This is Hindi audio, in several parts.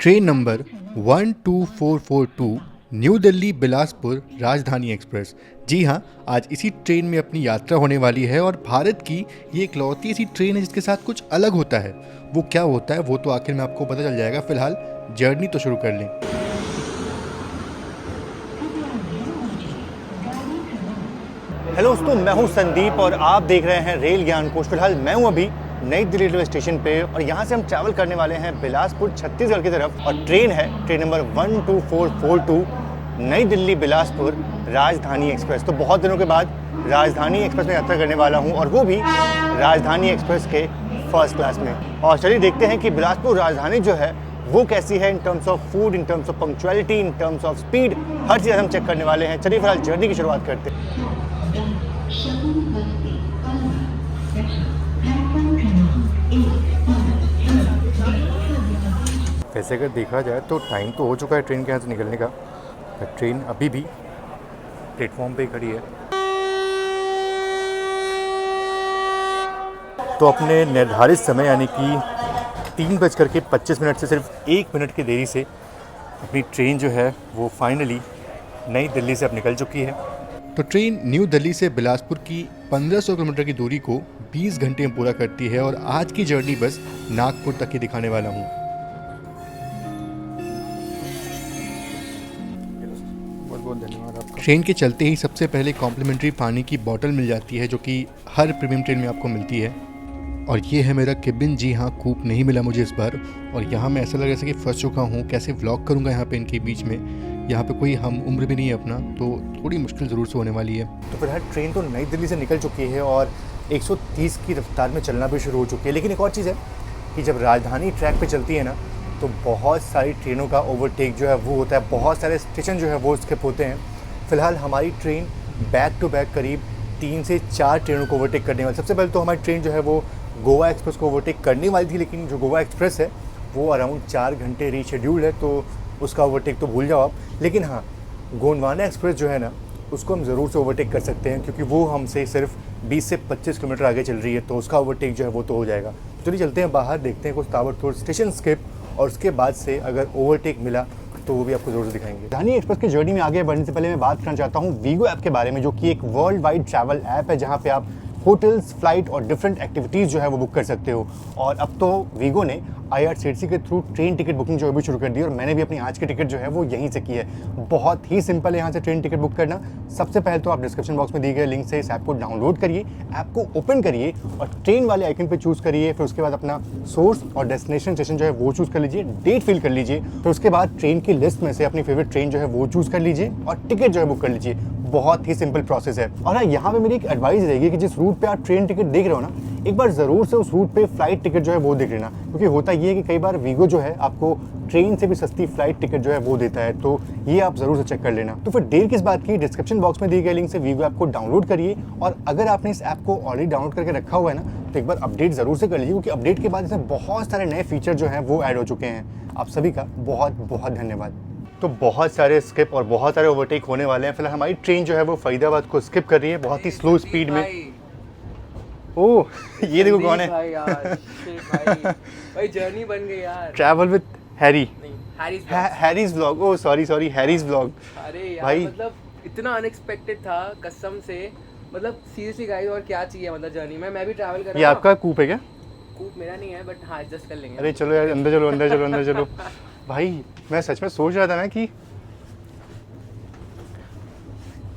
Train number 12442 new Delhi Bilaspur Rajdhani express. जी हाँ, आज इसी ट्रेन में अपनी यात्रा होने वाली है और भारत की ये इकलौती ऐसी ट्रेन है जिसके साथ कुछ अलग होता है। वो क्या होता है वो तो आखिर में आपको पता चल जाएगा। फिलहाल जर्नी तो शुरू कर लें। हेलो दोस्तों, मैं हूं संदीप और आप देख रहे हैं रेल ज्ञान कोश। फिलहाल मैं हूं अभी नई दिल्ली रेलवे स्टेशन पे और यहाँ से हम ट्रैवल करने वाले हैं बिलासपुर छत्तीसगढ़ की तरफ। और ट्रेन है ट्रेन नंबर 12442 नई दिल्ली बिलासपुर राजधानी एक्सप्रेस। तो बहुत दिनों के बाद राजधानी एक्सप्रेस में यात्रा करने वाला हूँ और वो भी राजधानी एक्सप्रेस के फर्स्ट क्लास में। और चलिए देखते हैं कि बिलासपुर राजधानी जो है वो कैसी है in terms of food, in terms of punctuality, in terms of speed. हर चीज़ हम चेक करने वाले हैं। चलिए फिलहाल जर्नी की शुरुआत करते हैं। वैसे अगर देखा जाए तो टाइम तो हो चुका है ट्रेन के यहाँ से निकलने का, पर ट्रेन अभी भी प्लेटफॉर्म पे खड़ी है। तो अपने निर्धारित समय यानी कि 3:25 से सिर्फ 1 मिनट की देरी से अपनी ट्रेन जो है वो फाइनली नई दिल्ली से अब निकल चुकी है। तो ट्रेन न्यू दिल्ली से बिलासपुर की 1500 किलोमीटर की दूरी को 20 घंटे में पूरा करती है और आज की जर्नी बस नागपुर तक ही दिखाने वाला हूँ। बहुत धन्यवाद आपका। ट्रेन के चलते ही सबसे पहले कॉम्प्लीमेंट्री पानी की बोतल मिल जाती है जो कि हर प्रीमियम ट्रेन में आपको मिलती है। और ये है मेरा केबिन। जी हाँ, कूप नहीं मिला मुझे इस बार और यहाँ मैं ऐसा लग रहा है कि फंस चुका हूँ। कैसे व्लॉग करूँगा यहाँ पे इनके बीच में। यहाँ पे कोई हम उम्र भी नहीं है अपना, तो थोड़ी मुश्किल ज़रूर से होने वाली है। तो फिलहाल ट्रेन तो नई दिल्ली से निकल चुकी है और 130 की रफ्तार में चलना भी शुरू हो चुकी है। लेकिन एक और चीज़ है कि जब राजधानी ट्रैक पे चलती है ना तो बहुत सारी ट्रेनों का ओवरटेक जो है वो होता है, बहुत सारे स्टेशन जो है वो स्किप होते हैं। फ़िलहाल हमारी ट्रेन बैक टू बैक करीब 3 से 4 ट्रेनों को ओवरटेक करने वाली। सबसे पहले तो हमारी ट्रेन जो है वो गोवा एक्सप्रेस को ओवरटेक करने वाली थी, लेकिन जो गोवा एक्सप्रेस है वो अराउंड 4 घंटे रीशेड्यूल्ड है, तो उसका ओवरटेक तो भूल जाओ आप। लेकिन हाँ, गोंडवाना एक्सप्रेस जो है ना उसको हम ज़रूर से ओवरटेक कर सकते हैं क्योंकि वो हमसे सिर्फ 20 से 25 किलोमीटर आगे चल रही है, तो उसका ओवरटेक जो है वो तो हो जाएगा। चलिए चलते हैं बाहर, देखते हैं कुछ ताबड़तोड़ स्टेशन स्किप और उसके बाद से अगर ओवरटेक मिला तो वो भी आपको ज़रूर से दिखाएंगे। राजधानी एक्सप्रेस की जर्नी में आगे बढ़ने से पहले मैं बात करना चाहता हूँ वीगो ऐप के बारे में, जो कि एक वर्ल्ड वाइड ट्रैवल ऐप है जहाँ पे आप होटल्स, फ्लाइट और डिफरेंट एक्टिविटीज़ जो है वो बुक कर सकते हो। और अब तो वीगो ने IRCTC के थ्रू ट्रेन टिकट बुकिंग जो है भी शुरू कर दी और मैंने भी अपनी आज की टिकट जो है वो यहीं से की है। बहुत ही सिंपल है यहाँ से ट्रेन टिकट बुक करना। सबसे पहले तो आप डिस्क्रिप्शन बॉक्स में दिए गए लिंक से इस ऐप को डाउनलोड करिए, ऐप को ओपन करिए और ट्रेन वाले आइकन पे चूज़ करिए। फिर उसके बाद अपना सोर्स और डेस्टिनेशन स्टेशन जो है वो चूज़ कर लीजिए, डेट फिल कर लीजिए। फिर उसके बाद ट्रेन की लिस्ट में से अपनी फेवरेट ट्रेन जो है वो चूज़ कर लीजिए और टिकट जो है बुक कर लीजिए। बहुत ही सिंपल प्रोसेस है। और हाँ, यहाँ पे मेरी एक एडवाइस रहेगी कि जिस रूट पे आप ट्रेन टिकट देख रहे हो ना, एक बार ज़रूर से उस रूट पे फ्लाइट टिकट जो है वो देख लेना, क्योंकि होता ये है कि कई बार वीगो जो है आपको ट्रेन से भी सस्ती फ्लाइट टिकट जो है वो देता है, तो ये आप ज़रूर से चेक कर लेना। तो फिर देर किस बात की, डिस्क्रिप्शन बॉक्स में दिए गए लिंक से वीगो ऐप को डाउनलोड करिए। और अगर आपने इस ऐप को ऑलरेडी डाउनलोड करके रखा हुआ है ना तो एक बार अपडेट ज़रूर से कर लीजिए, क्योंकि अपडेट के बाद इसमें बहुत सारे नए फीचर जो हैं वो ऐड हो चुके हैं। आप सभी का बहुत बहुत धन्यवाद। तो बहुत सारे स्किप और बहुत सारे ओवरटेक होने वाले हैं। फिलहाल हमारी ट्रेन जो है वो फरीदाबाद को स्किप कर रही है बहुत ही स्लो स्पीड में। ओह, ये देखो कौन है। भाई जर्नी बन गई यार। Travel with Harry, Harry's vlog. Oh sorry, Harry's vlog. अरे यार भाई मतलब इतना अनएक्सपेक्टेड था कसम से। मतलब सीरियसली गाइस, और क्या चाहिए मतलब जर्नी में। मैं भी ट्रैवल कर रहा हूं। ये आपका कूप है क्या? कूप मेरा नहीं है, बट हाँ एडजस्ट कर लेंगे। अरे चलो यार, अंदर चलो। भाई मैं सच में सोच रहा था ना कि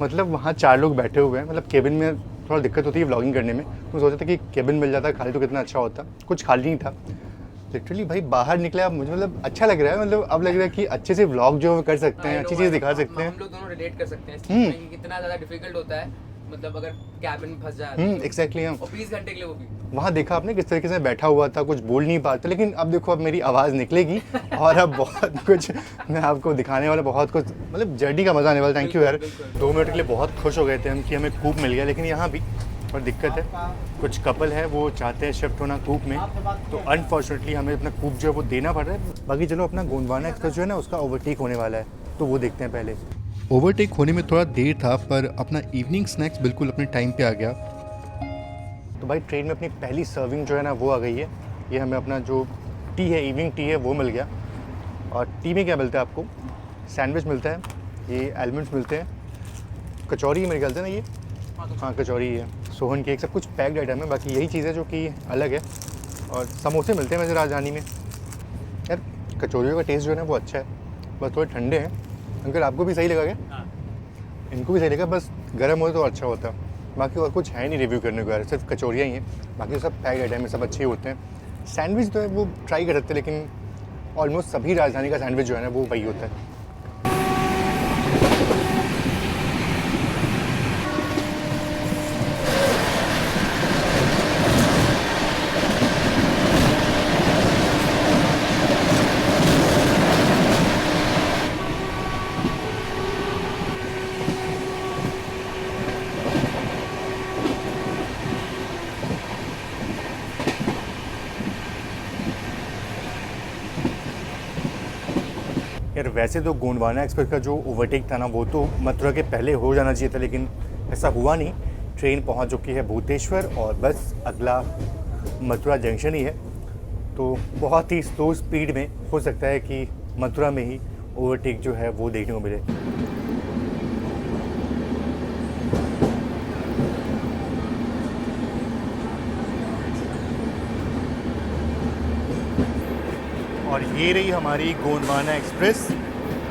मतलब वहाँ 4 लोग बैठे हुए हैं, मतलब केबिन में थोड़ा दिक्कत होती है व्लॉगिंग करने में। तो सोचा था कि केबिन मिल जाता खाली तो कितना अच्छा होता। कुछ खाली नहीं था लिटरली। भाई बाहर निकले अब मुझे मतलब अच्छा लग रहा है। मतलब अब लग रहा है कि अच्छे से व्लॉग जो कर सकते हैं, अच्छी चीज़ दिखा सकते हैं। हम लोग दोनों रिलेट कर सकते हैं कि कितना ज़्यादा डिफिकल्ट होता है, मतलब अगर कैबिन में फंस जाए। एग्जैक्टली। हाँ, और 20 घंटे के लिए वो भी। वहाँ देखा आपने किस तरीके से बैठा हुआ था, कुछ बोल नहीं पाता, लेकिन अब देखो अब मेरी आवाज़ निकलेगी और अब बहुत कुछ मैं आपको दिखाने वाला, बहुत कुछ मतलब जर्नी का मज़ा आने वाला। थैंक यू यार। 2 मिनट के लिए बहुत खुश हो गए थे हम कि हमें कूप मिल गया, लेकिन यहाँ भी और दिक्कत है। कुछ कपल है वो चाहते हैं शिफ्ट होना कूप में, तो अनफॉर्चुनेटली हमें अपना कूप जो है वो देना पड़ रहा है। बाकी चलो, अपना गोंडवाना एक्सप्रेस जो है ना उसका ओवरटेक होने वाला है, तो वो देखते हैं पहले। ओवरटेक होने में थोड़ा देर था, पर अपना इवनिंग स्नैक्स बिल्कुल अपने टाइम पे आ गया। तो भाई ट्रेन में अपनी पहली सर्विंग जो है ना वो आ गई है। ये हमें अपना जो टी है, इवनिंग टी है, वो मिल गया। और टी में क्या मिलता है आपको? सैंडविच मिलता है, ये एलमंड्स मिलते हैं, कचौरी मेरे ख्याल से ना ये, हाँ कचौरी है, सोहन केक, सब कुछ पैक्ड आइटम है। बाकी यही चीज़ है जो कि अलग है। और समोसे मिलते हैं वैसे राजधानी में। यार कचौरियों का टेस्ट जो है ना वो अच्छा है, बस थोड़े ठंडे हैं। अंकल आपको भी सही लगा क्या? इनको भी सही लगा, बस गर्म हो तो अच्छा होता। बाकी और कुछ है नहीं रिव्यू करने को यार, सिर्फ कचौरियाँ ही हैं। बाकी सब पैक्ड आइटम है, सब अच्छे होते हैं। सैंडविच तो है वो ट्राई कर सकते हैं, लेकिन ऑलमोस्ट सभी राजधानी का सैंडविच जो है ना वो वही होता है। यार वैसे तो गोंडवाना एक्सप्रेस का जो ओवरटेक था ना वो तो मथुरा के पहले हो जाना चाहिए था, लेकिन ऐसा हुआ नहीं। ट्रेन पहुंच चुकी है भूतेश्वर और बस अगला मथुरा जंक्शन ही है। तो बहुत ही स्लो स्पीड में हो सकता है कि मथुरा में ही ओवरटेक जो है वो देखने को मिले। और ये रही हमारी गोंडवाना एक्सप्रेस,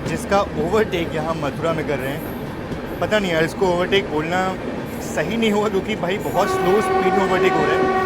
जिसका ओवरटेक यहाँ मथुरा में कर रहे हैं। पता नहीं यार इसको ओवरटेक बोलना सही नहीं होगा, क्योंकि भाई बहुत स्लो स्पीड में ओवरटेक हो रहा है।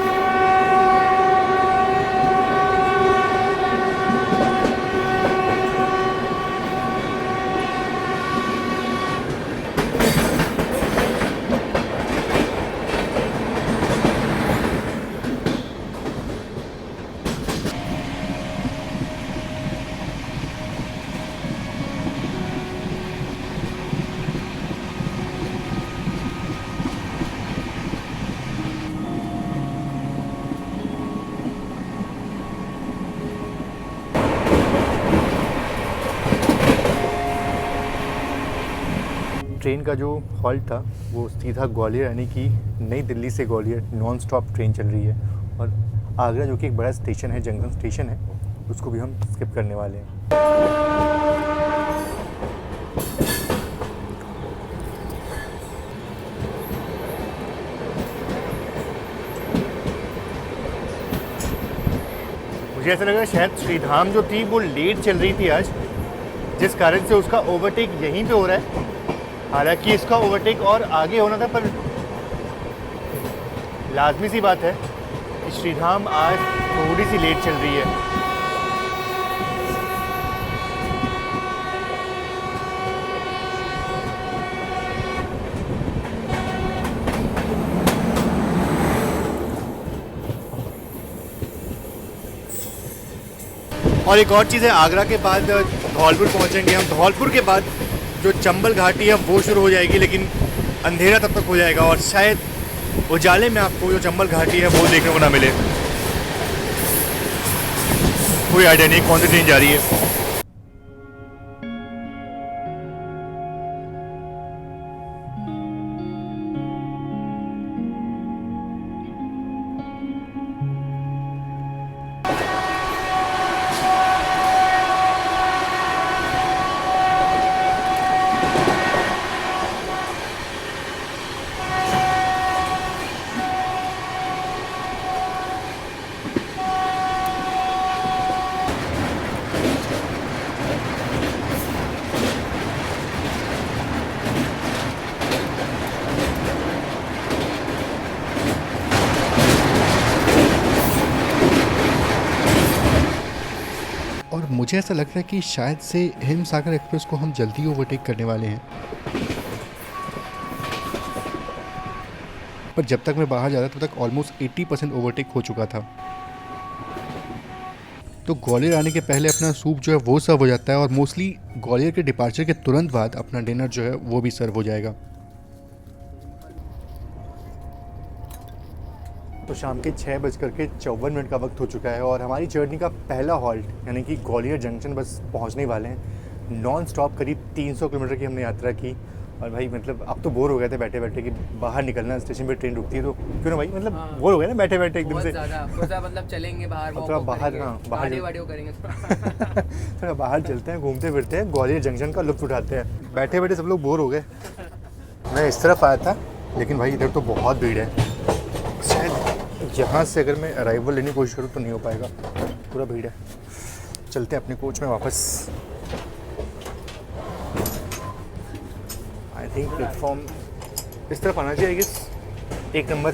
ट्रेन का जो हॉल्ट था वो सीधा ग्वालियर, यानी कि नई दिल्ली से ग्वालियर नॉन स्टॉप ट्रेन चल रही है। और आगरा जो कि एक बड़ा स्टेशन है, जंक्शन स्टेशन है, उसको भी हम स्किप करने वाले हैं। मुझे ऐसा लग रहा है शायद श्रीधाम जो थी वो लेट चल रही थी आज, जिस कारण से उसका ओवरटेक यहीं पे हो रहा है। हालांकि इसका ओवरटेक और आगे होना था, पर लाजमी सी बात है कि श्रीधाम आज थोड़ी सी लेट चल रही है। और एक और चीज़ है, आगरा के बाद धौलपुर पहुंचेंगे हम। धौलपुर के बाद जो चंबल घाटी है वो शुरू हो जाएगी, लेकिन अंधेरा तब तक हो जाएगा और शायद उजाले में आपको जो चंबल घाटी है वो देखने को ना मिले। कोई आइडिया नहीं कौन सी ट्रेन जा रही है। और मुझे ऐसा लग रहा है कि शायद से हिमसागर एक्सप्रेस को हम जल्दी ओवरटेक करने वाले हैं। पर जब तक मैं बाहर जा रहा था तब तक ऑलमोस्ट 80% ओवरटेक हो चुका था। तो ग्वालियर आने के पहले अपना सूप जो है वो सर्व हो जाता है, और मोस्टली ग्वालियर के डिपार्चर के तुरंत बाद अपना डिनर जो है वो भी सर्व हो जाएगा। तो शाम के 6:54 का वक्त हो चुका है और हमारी जर्नी का पहला हॉल्ट यानी कि ग्वालियर जंक्शन बस पहुंचने वाले हैं। नॉन स्टॉप करीब 300 किलोमीटर की हमने यात्रा की और भाई मतलब अब तो बोर हो गए थे बैठे बैठे कि बाहर निकलना, स्टेशन पे ट्रेन रुकती है तो क्यों ना भाई, मतलब हाँ। बोर हो गए ना बैठे बैठे एकदम बहुत से। ज़्यादा थोड़ा मतलब चलेंगे बाहर, थोड़ा walk बाहर, करेंगे, हाँ, बाहर cardio वार्डियो करेंगे थोड़ा। थोड़ा बाहर चलते हैं, घूमते फिरते हैं, ग्वालियर जंक्शन का लुत्फ उठाते हैं। बैठे बैठे सब लोग बोर हो गए। मैं इस तरफ आया था लेकिन भाई इधर तो बहुत भीड़ है। शायद यहाँ से अगर मैं अराइवल लेने की कोशिश करूँ तो नहीं हो पाएगा, पूरा भीड़ है। चलते हैं अपने कोच में वापस। आई थिंक प्लेटफॉर्म इस तरफ आना चाहिए, गेस 1 नंबर।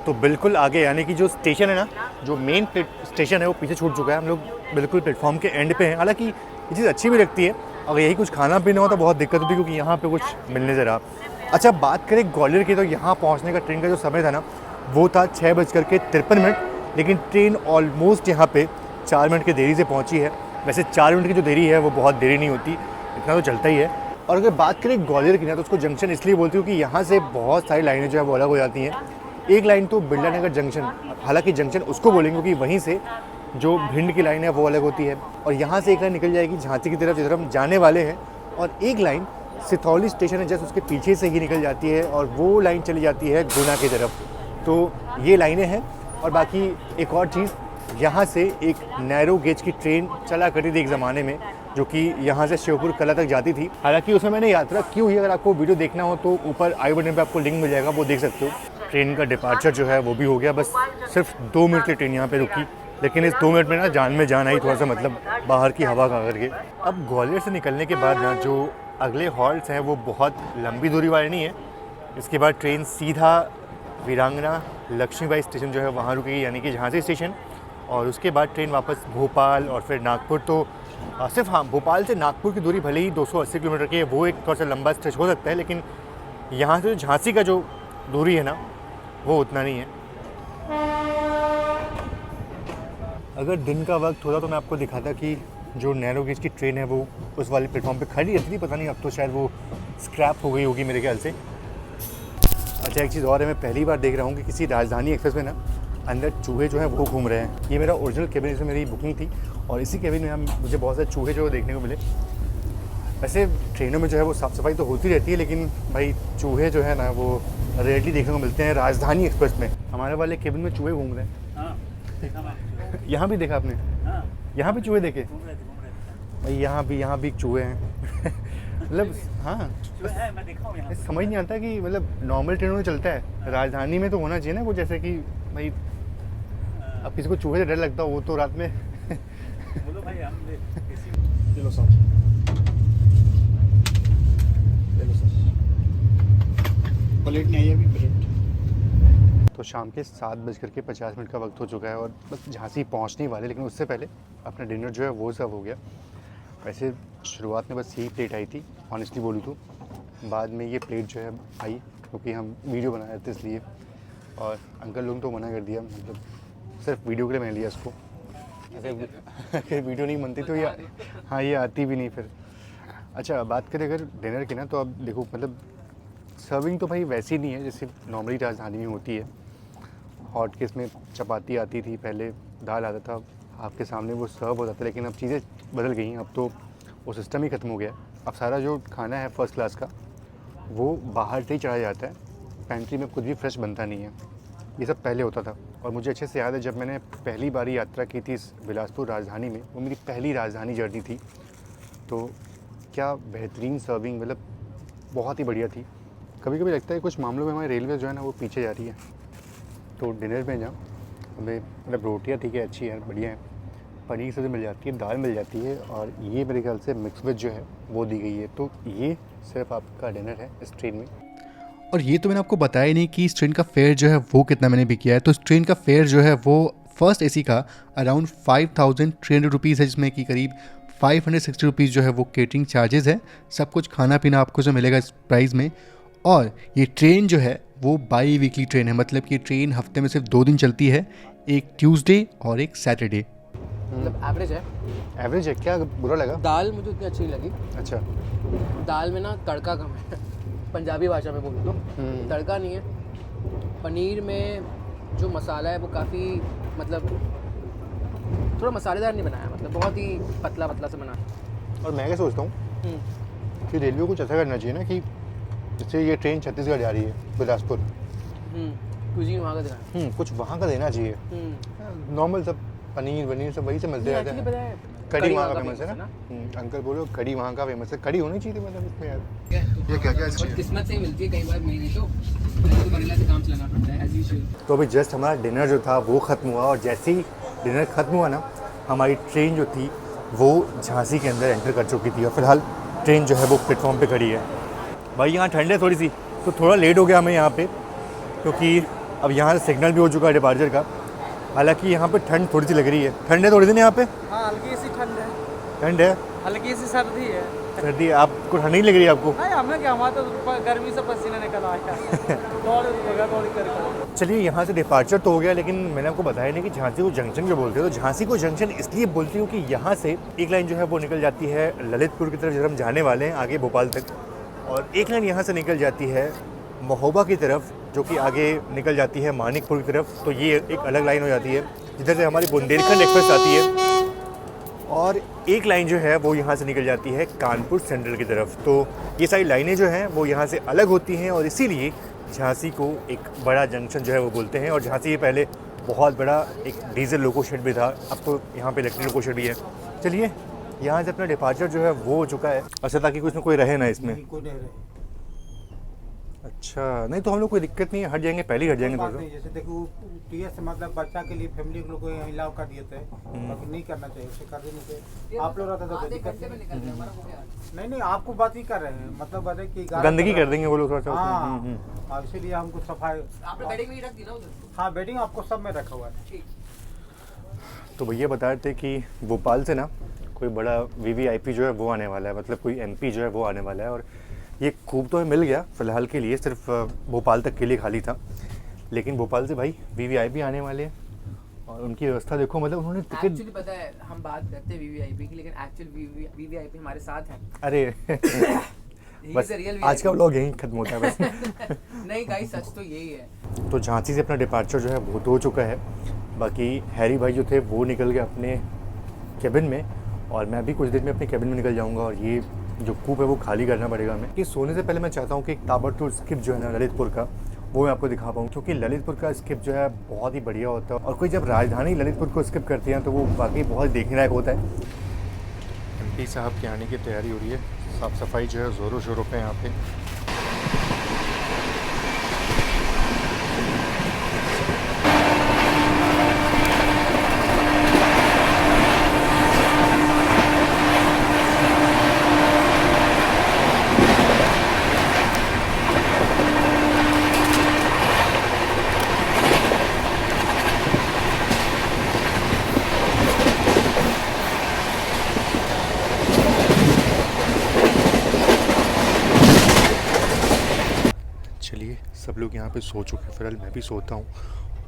तो बिल्कुल आगे, यानी कि जो स्टेशन है ना, जो मेन स्टेशन है वो पीछे छूट चुका है। हम लोग बिल्कुल प्लेटफॉर्म के एंड पे हैं। हालांकि ये चीज़ अच्छी भी लगती है, अगर यही कुछ खाना पीना हो तो बहुत दिक्कत होती है क्योंकि यहाँ पे कुछ मिलने से रहा। अच्छा, बात करें ग्वालियर की तो यहाँ पहुँचने का ट्रेन का जो समय था ना वो था 6:53, लेकिन ट्रेन ऑलमोस्ट यहाँ पे 4 मिनट की देरी से पहुँची है। वैसे 4 मिनट की जो देरी है वो बहुत देरी नहीं होती, इतना तो चलता ही है। और अगर बात करें ग्वालियर की ना तो उसको जंक्शन इसलिए बोलती हूँ कि यहाँ से बहुत सारी लाइनें जो है वो अलग हो जाती हैं। एक लाइन तो बिरला नगर जंक्शन, हालांकि जंक्शन उसको बोलेंगे क्योंकि वहीं से जो भिंड की लाइन है वो अलग होती है, और यहाँ से एक लाइन निकल जाएगी झांसी की तरफ जिधर हम जाने वाले हैं, और एक लाइन सिथौली स्टेशन है जस्ट उसके पीछे से ही निकल जाती है और वो लाइन चली जाती है गुना की तरफ। तो ये लाइनें हैं। और बाकी एक और चीज़, यहाँ से एक नैरो गेज की ट्रेन चला करती थी एक ज़माने में, जो कि यहाँ से शिवपुर कला तक जाती थी। हालांकि उसमें मैंने यात्रा की हुई है, अगर आपको वीडियो देखना हो तो ऊपर आई बटन पे आपको लिंक मिल जाएगा, वो देख सकते हो। ट्रेन का डिपार्चर जो है वो भी हो गया, बस सिर्फ 2 मिनट की ट्रेन यहाँ पे रुकी, लेकिन इस 2 मिनट में ना जान में जान आई थोड़ा सा, मतलब बाहर की हवा खा करके। अब ग्वालियर से निकलने के बाद ना जो अगले हॉल्ट्स हैं वो बहुत लंबी दूरी वाले नहीं है। इसके बाद ट्रेन सीधा वीरांगना लक्ष्मीबाई स्टेशन जो है वहाँ रुकेगी, यानी कि झांसी स्टेशन। और उसके बाद ट्रेन वापस भोपाल और फिर नागपुर। तो सिर्फ हाँ, भोपाल से नागपुर की दूरी भले ही 280 किलोमीटर की है, वो एक थोड़ा सा लंबा स्ट्रेच हो सकता है, लेकिन यहाँ से झांसी का जो दूरी है ना वो उतना नहीं है। अगर दिन का वक्त होता तो मैं आपको दिखाता कि जो नैरो गेज की ट्रेन है वो उस वाले प्लेटफॉर्म पे खड़ी रहती थी, पता नहीं अब तो शायद वो स्क्रैप हो गई होगी मेरे ख्याल से। अच्छा, एक चीज़ और है, मैं पहली बार देख रहा हूँ कि किसी राजधानी एक्सप्रेस में ना अंदर चूहे जो हैं वो घूम रहे हैं। ये मेरा ओरिजिनल केबिन, इसमें मेरी बुकिंग थी और इसी केबिन में मुझे बहुत सारे चूहे जो देखने को मिले। वैसे ट्रेनों में जो है वो साफ़ सफाई तो होती रहती है, लेकिन भाई चूहे जो है ना वो रेयरली देखने को मिलते हैं। राजधानी एक्सप्रेस में हमारे वाले केबिन में चूहे घूम रहे हैं। यहाँ भी देखा आपने? यहाँ भी चूहे देखे भाई, यहाँ भी चूहे हैं। मतलब हाँ, मैं देखा हूँ यहाँ। समझ नहीं आता कि मतलब नॉर्मल ट्रेनों में चलता है, राजधानी में तो होना चाहिए ना कुछ, जैसे कि भाई अब किसी को चूहे से डर लगता हो वो तो रात में। बोलो भाई, हम चलो सर, चलो सर, प्लेट नहीं आई अभी, प्लेट। तो शाम के 7:50 का वक्त हो चुका है और बस झांसी पहुंचने वाले, लेकिन उससे पहले अपना डिनर जो है वो सर्व हो गया। वैसे शुरुआत में बस यही प्लेट आई थी, ऑनेस्टली बोलूँ तो। बाद में ये प्लेट जो है आई क्योंकि हम वीडियो बना रहे थे इसलिए, और अंकल लोग तो मना कर दिया, मतलब सिर्फ वीडियो के लिए मैंने लिया इसको। अगर वीडियो नहीं बनती तो ये हाँ ये आती भी नहीं फिर। अच्छा, बात करें अगर डिनर की ना, तो अब देखो मतलब सर्विंग तो भाई वैसी नहीं है जैसे नॉर्मली राजधानी में होती है। हॉट केस में चपाती आती थी, पहले दाल आता था, आपके सामने वो सर्व होता था, लेकिन अब चीज़ें बदल गई हैं। अब तो वो सिस्टम ही ख़त्म हो गया। अब सारा जो खाना है फर्स्ट क्लास का वो बाहर से ही चढ़ाया जाता है, पेंट्री में कुछ भी फ्रेश बनता नहीं है। ये सब पहले होता था। और मुझे अच्छे से याद है जब मैंने पहली बारी यात्रा की थी इस बिलासपुर राजधानी में, वो मेरी पहली राजधानी जर्नी थी, तो क्या बेहतरीन सर्विंग, मतलब बहुत ही बढ़िया थी। कभी कभी लगता है कुछ मामलों में हमारी रेलवे जो है ना वो पीछे जा रही है। तो डिनर में जाओ, हमें मतलब रोटियाँ ठीक है, अच्छी है, बढ़िया है, पनीर सब्ज़ी मिल जाती है, दाल मिल जाती है, और ये मेरे ख्याल से मिक्स वेज जो है वो दी गई है। तो ये सिर्फ आपका डिनर है इस ट्रेन में। और ये तो मैंने आपको बताया ही नहीं कि इस ट्रेन का फेयर जो है वो कितना मैंने भी किया है। तो इस ट्रेन का फेयर जो है वो फर्स्ट एसी का अराउंड 5300 रुपीज़ है, जिसमें कि करीब 560 रुपीज़ जो है वो केटरिंग चार्जेस है। सब कुछ खाना पीना आपको जो मिलेगा इस प्राइस में। और ये ट्रेन जो है वो बाई वीकली ट्रेन है, मतलब कि ट्रेन हफ्ते में सिर्फ 2 दिन चलती है, एक ट्यूसडे और एक सैटरडे। मतलब एवरेज है। एवरेज है, क्या बुरा लगा? दाल मुझे उतनी अच्छी नहीं लगी। अच्छा, दाल में ना तड़का कम है। पंजाबी भाषा में बोलूँ तो तड़का नहीं है, पनीर में जो मसाला है वो काफ़ी मतलब थोड़ा मसालेदार नहीं बनाया, मतलब बहुत ही पतला पतला से बना। और मैं क्या सोचता हूँ कि रेलवे को कुछ ऐसा करना चाहिए ना कि जैसे ये ट्रेन छत्तीसगढ़ जा रही है बिलासपुर, कुजीन वहाँ का दिखाया। कुछ वहाँ का देना चाहिए। नॉर्मल सब पनीर सब वही से मिलते रहते एक्चुअली पता हैं। है कड़ी वहाँ का फेमस है ना। अंकल बोलो कड़ी वहाँ का फेमस है, कड़ी होनी चाहिए थी मतलब इसमें यार। ये क्या क्या और किस्मत से ही मिलती है कई बार, नहीं तो बरेला से काम चलाना पड़ता है एज यूजुअल। तो अभी जस्ट हमारा डिनर जो था वो ख़त्म हुआ, और जैसे ही डिनर ख़त्म हुआ ना, हमारी ट्रेन जो थी वो झांसी के अंदर एंटर कर चुकी थी, और फिलहाल ट्रेन जो है वो प्लेटफॉर्म पे खड़ी है। भाई यहाँ ठंड है थोड़ी सी, तो थोड़ा लेट हो गया हमें यहाँ पे, क्योंकि अब यहाँ सिग्नल भी हो चुका है डिपार्चर का। हालांकि यहाँ पे ठंड थोड़ी सी लग रही है। ठंड है थोड़ी दिन यहाँ पे? हाँ हल्की सी ठंड है। ठंड है, हल्की सी सर्दी है। सर्दी आपको ठंड नहीं लग रही है आपको? नहीं हमें क्या, हमारा तो गर्मी से पसीना निकल आया। दौड़ कर। चलिए यहाँ से डिपार्चर तो हो गया, लेकिन मैंने आपको बताया नहीं कि झांसी को जंक्शन जो बोलते हो। तो झांसी को जंक्शन इसलिए बोलती हूँ कि यहाँ से एक लाइन जो है वो निकल जाती है ललितपुर की तरफ, जब हम जाने वाले हैं आगे भोपाल तक, और एक लाइन यहाँ से निकल जाती है महोबा की तरफ, जो कि आगे निकल जाती है मानिकपुर की तरफ। तो ये एक अलग लाइन हो जाती है जिधर से हमारी बुंदेलखंड एक्सप्रेस आती है, और एक लाइन जो है वो यहाँ से निकल जाती है कानपुर सेंट्रल की तरफ। तो ये सारी लाइनें जो हैं वो यहाँ से अलग होती हैं, और इसीलिए झांसी को एक बड़ा जंक्शन जो है वो बोलते हैं। और झांसी पहले बहुत बड़ा एक डीजल लोको शेड भी था, अब तो यहाँ पे इलेक्ट्रिक लोको शेड भी है। चलिए यहाँ से अपना डिपार्चर जो है वो हो चुका है, अच्छा ताकि कुछ ना कोई रहे ना इसमें। अच्छा नहीं तो हम लोग कोई दिक्कत नहीं है, हट जाएंगे, पहले ही हट जाएंगे थोड़ा। जैसे देखो टीएस मतलब बच्चा के लिए फैमिली लोग को यहाँ अलाउ कर दिए थे, बाकी नहीं करना चाहिए, उसे कर देने से आप लोग रहते तो कोई दिक्कत नहीं। नहीं आपको बात ही कर रहे हैं, मतलब बात है कि गंदगी कर देंगे वो लोग थोड़ा सा। हाँ इसीलिए हमको सफाई। हाँ बेडिंग आपको सब में रखा हुआ है। तो भैया बता रहे थे कि भोपाल से ना कोई बड़ा वीवीआईपी जो है वो आने वाला है, मतलब कोई एमपी जो है वो आने वाला है। और ये खूब तो मिल गया फ़िलहाल के लिए, सिर्फ भोपाल तक के लिए खाली था, लेकिन भोपाल से भाई वीवीआईपी आने वाले हैं। और उनकी व्यवस्था देखो, मतलब उन्होंने टिकट। एक्चुअली पता है हम बात करते हैं वीवीआईपी की, लेकिन एक्चुअली वीवीआईपी हमारे साथ हैं। अरे बस आज का व्लॉग यहीं खत्म होता है बस। नहीं गाइस सच तो यही है। तो झांसी से अपना डिपार्चर जो है वो तो हो चुका है, बाकी हैरी भाई जो थे वो निकल गए अपने केबिन में, और मैं भी कुछ देर में अपने केबिन में निकल जाऊंगा। और ये जो कूप है वो खाली करना पड़ेगा हमें, कि सोने से पहले मैं चाहता हूँ कि एक ताबड़तोड़ स्किप जो है ना ललितपुर का, वो मैं आपको दिखा पाऊँ, क्योंकि ललितपुर का स्किप जो है बहुत ही बढ़िया होता है। और कोई जब राजधानी ललितपुर को स्किप करती हैं तो वो वाकई बहुत देखने लायक होता है। एमपी साहब के आने की तैयारी हो रही है, साफ़ सफाई जो है ज़ोरों शोरों पे यहाँ पे। चलिए सब लोग यहाँ पे सो चुके हैं, फिलहाल मैं भी सोता हूँ,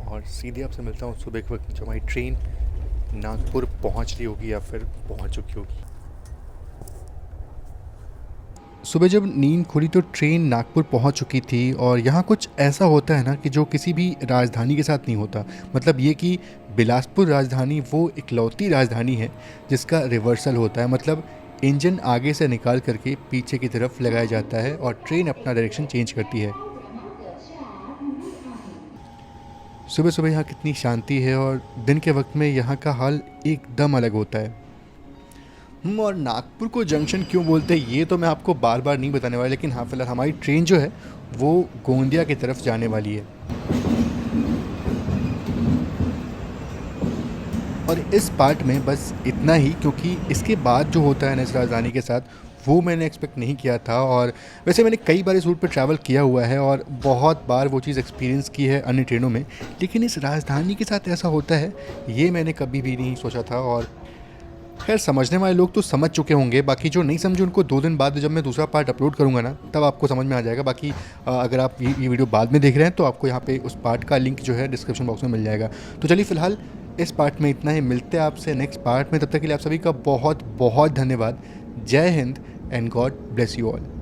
और सीधे आपसे मिलता हूँ सुबह के वक्त जब हमारी ट्रेन नागपुर पहुँच रही होगी या फिर पहुँच चुकी होगी। सुबह जब नींद खुली तो ट्रेन नागपुर पहुंच चुकी थी, और यहाँ कुछ ऐसा होता है ना कि जो किसी भी राजधानी के साथ नहीं होता। मतलब ये कि बिलासपुर राजधानी वो इकलौती राजधानी है जिसका रिवर्सल होता है, मतलब इंजन आगे से निकाल करके पीछे की तरफ लगाया जाता है और ट्रेन अपना डायरेक्शन चेंज करती है। सुबह सुबह यहाँ कितनी शांति है, और दिन के वक्त में यहाँ का हाल एकदम अलग होता है। और नागपुर को जंक्शन क्यों बोलते हैं ये तो मैं आपको बार बार नहीं बताने वाला, लेकिन हाँ फिलहाल हमारी ट्रेन जो है वो गोंदिया की तरफ जाने वाली है। और इस पार्ट में बस इतना ही, क्योंकि इसके बाद जो होता है ना इस राजधानी के साथ वो मैंने एक्सपेक्ट नहीं किया था। और वैसे मैंने कई बार इस रूट पर ट्रैवल किया हुआ है और बहुत बार वो चीज़ एक्सपीरियंस की है अन्य ट्रेनों में, लेकिन इस राजधानी के साथ ऐसा होता है ये मैंने कभी भी नहीं सोचा था। और खैर समझने वाले लोग तो समझ चुके होंगे, बाकी जो नहीं समझे उनको 2 दिन बाद जब मैं दूसरा पार्ट अपलोड करूंगा ना तब आपको समझ में आ जाएगा। बाकी अगर आप ये वीडियो बाद में देख रहे हैं तो आपको यहाँ पे उस पार्ट का लिंक जो है डिस्क्रिप्शन बॉक्स में मिल जाएगा। तो चलिए फ़िलहाल इस पार्ट में इतना ही, मिलते हैं आपसे नेक्स्ट पार्ट में। तब तक के लिए आप सभी का बहुत बहुत धन्यवाद। जय Hind and God bless you all.